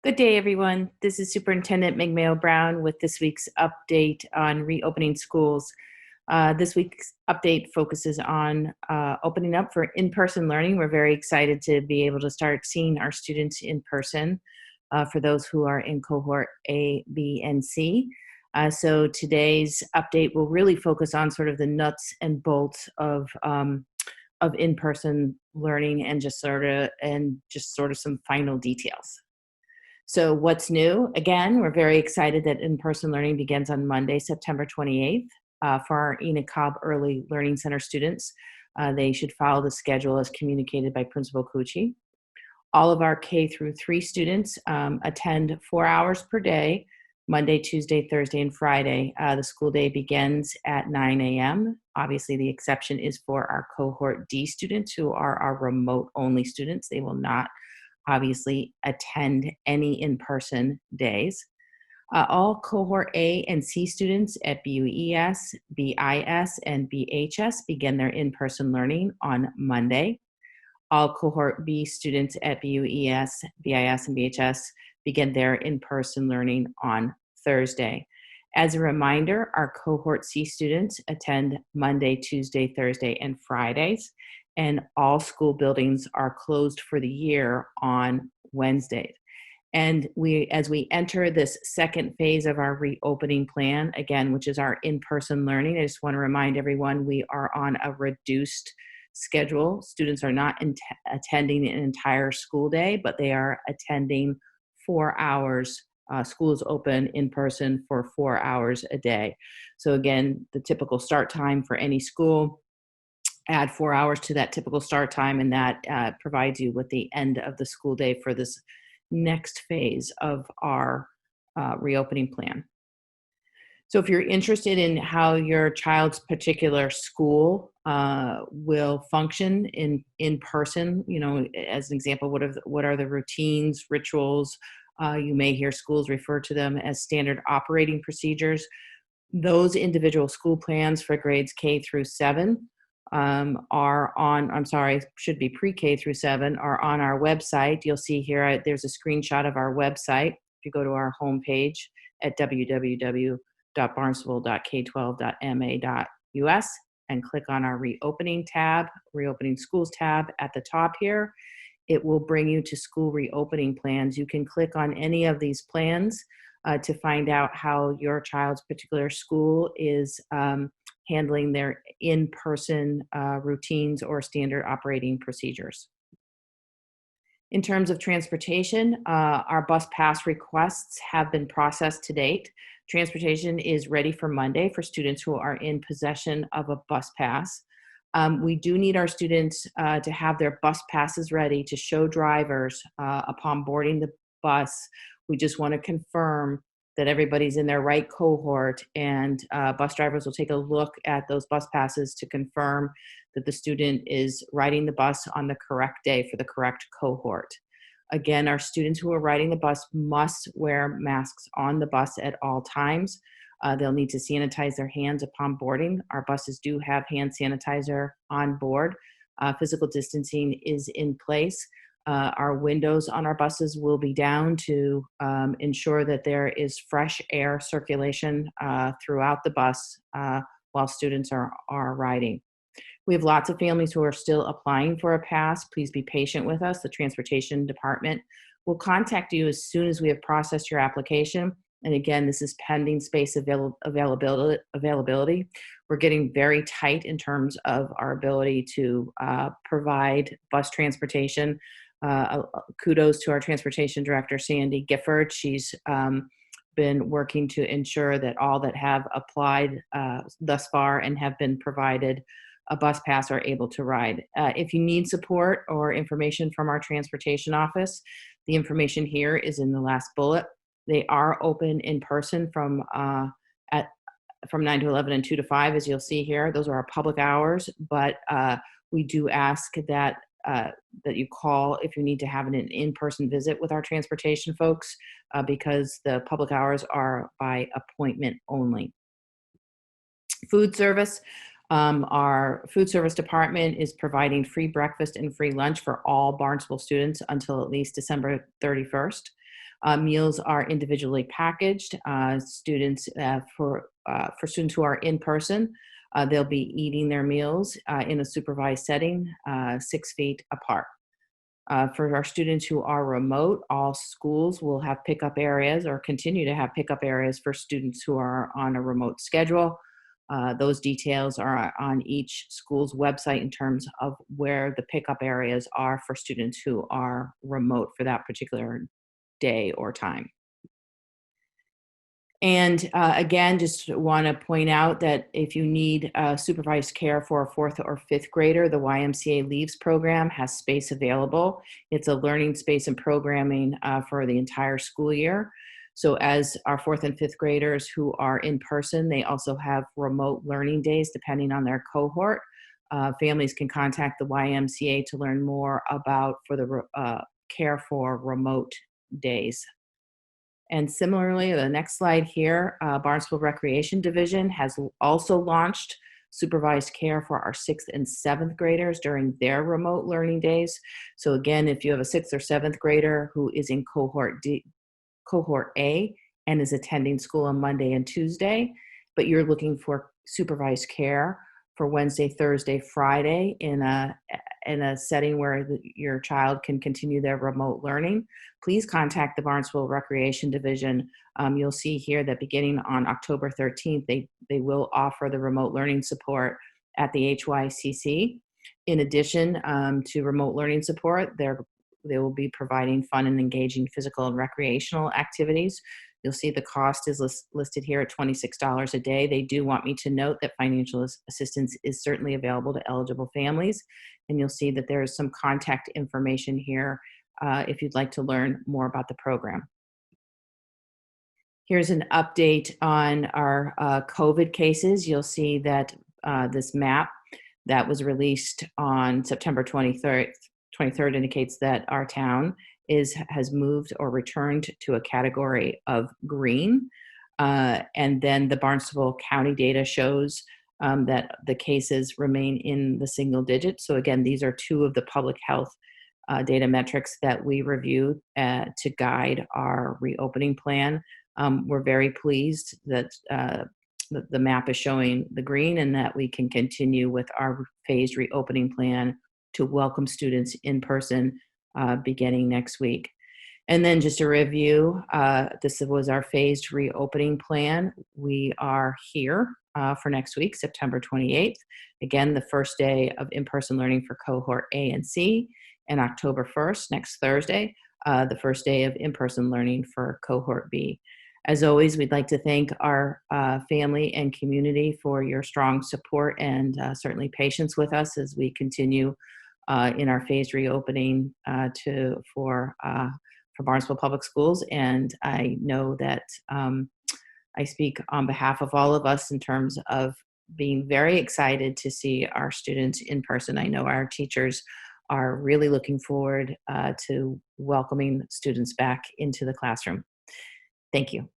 Good day, everyone. This is Superintendent McMail Brown with this week's update on reopening schools. This week's update focuses on opening up for in-person learning. We're very excited to be able to start seeing our students in person for those who are in cohort A, B, and C. So today's update will really focus on sort of the nuts and bolts of in-person learning and just sort of some final details. So what's new? Again, we're very excited that in-person learning begins on Monday, September 28th for our Ena Cobb Early Learning Center students. They should follow the schedule as communicated by Principal Cucci. All of our K through 3 students attend 4 hours per day, Monday, Tuesday, Thursday, and Friday. The school day begins at 9 a.m. Obviously, the exception is for our cohort D students who are our remote-only students. They will not obviously attend any in-person days. All cohort A and C students at BUES, BIS, and BHS begin their in-person learning on Monday. All cohort B students at BUES, BIS, and BHS begin their in-person learning on Thursday. As a reminder, our cohort C students attend Monday, Tuesday, Thursday, and Fridays, and all school buildings are closed for the year on Wednesdays. And as we enter this second phase of our reopening plan, again, which is our in-person learning, I just want to remind everyone we are on a reduced schedule. Students are not attending an entire school day, but they are attending 4 hours. School is open in person for 4 hours a day. So again, the typical start time for any school, add 4 hours to that typical start time, and that provides you with the end of the school day for this next phase of our reopening plan. So if you're interested in how your child's particular school will function in person, you know, as an example, what are the routines, rituals? You may hear schools refer to them as standard operating procedures. Those individual school plans for grades K through 7 should be pre-K through 7, are on our website. You'll see here, there's a screenshot of our website. If you go to our homepage at www.barnstable.k12.ma.us and click on our reopening schools tab at the top here, it will bring you to school reopening plans. You can click on any of these plans to find out how your child's particular school is handling their in-person routines or standard operating procedures. In terms of transportation, our bus pass requests have been processed to date. Transportation is ready for Monday for students who are in possession of a bus pass. We do need our students to have their bus passes ready to show drivers upon boarding the bus. We just want to confirm that everybody's in their right cohort, and bus drivers will take a look at those bus passes to confirm that the student is riding the bus on the correct day for the correct cohort. Again, our students who are riding the bus must wear masks on the bus at all times. They'll need to sanitize their hands upon boarding. Our buses do have hand sanitizer on board. Physical distancing is in place. Our windows on our buses will be down to ensure that there is fresh air circulation throughout the bus while students are riding. We have lots of families who are still applying for a pass. Please be patient with us. The transportation department will contact you as soon as we have processed your application. And again, this is pending space availability. We're getting very tight in terms of our ability to provide bus transportation. Kudos to our transportation director, Sandy Gifford. She's been working to ensure that all that have applied thus far and have been provided a bus pass are able to ride. If you need support or information from our transportation office, the information here is in the last bullet. They are open in person from 9 to 11 and 2 to 5, as you'll see here. Those are our public hours, but we do ask that you call if you need to have an in-person visit with our transportation folks because the public hours are by appointment only. Food service. Our food service department is providing free breakfast and free lunch for all Barnstable students until at least December 31st. Meals are individually packaged. For students who are in person, they'll be eating their meals in a supervised setting, 6 feet apart. For our students who are remote, all schools will have pickup areas or continue to have pickup areas for students who are on a remote schedule. Those details are on each school's website in terms of where the pickup areas are for students who are remote for that particular day or time. And again, just want to point out that if you need supervised care for a fourth or fifth grader, the YMCA Leaves program has space available. It's a learning space and programming for the entire school year. So as our fourth and fifth graders who are in person, they also have remote learning days depending on their cohort. Families can contact the YMCA to learn more about for the care for remote days. And similarly, the next slide here, Barnstable Recreation Division has also launched supervised care for our sixth and seventh graders during their remote learning days. So again, if you have a sixth or seventh grader who is in cohort A and is attending school on Monday and Tuesday, but you're looking for supervised care for Wednesday, Thursday, Friday in a setting where your child can continue their remote learning, please contact the Barnstable Recreation Division. You'll see here that beginning on October 13th, they will offer the remote learning support at the HYCC. In addition to remote learning support, they will be providing fun and engaging physical and recreational activities. You'll see the cost is listed here at $26 a day. They do want me to note that financial assistance is certainly available to eligible families. And you'll see that there is some contact information here if you'd like to learn more about the program. Here's an update on our COVID cases. You'll see that this map that was released on September 23rd indicates that our town has moved or returned to a category of green. And then the Barnstable County data shows that the cases remain in the single digits. So again, these are two of the public health data metrics that we review to guide our reopening plan. We're very pleased that the map is showing the green and that we can continue with our phased reopening plan to welcome students in person beginning next week. And then just a review, this was our phased reopening plan. We are here for next week, September 28th. Again, the first day of in-person learning for cohort A and C, and October 1st, next Thursday, the first day of in-person learning for cohort B. As always, we'd like to thank our family and community for your strong support and certainly patience with us as we continue in our phased reopening for Barnstable Public Schools. And I know that I speak on behalf of all of us in terms of being very excited to see our students in person. I know our teachers are really looking forward to welcoming students back into the classroom. Thank you.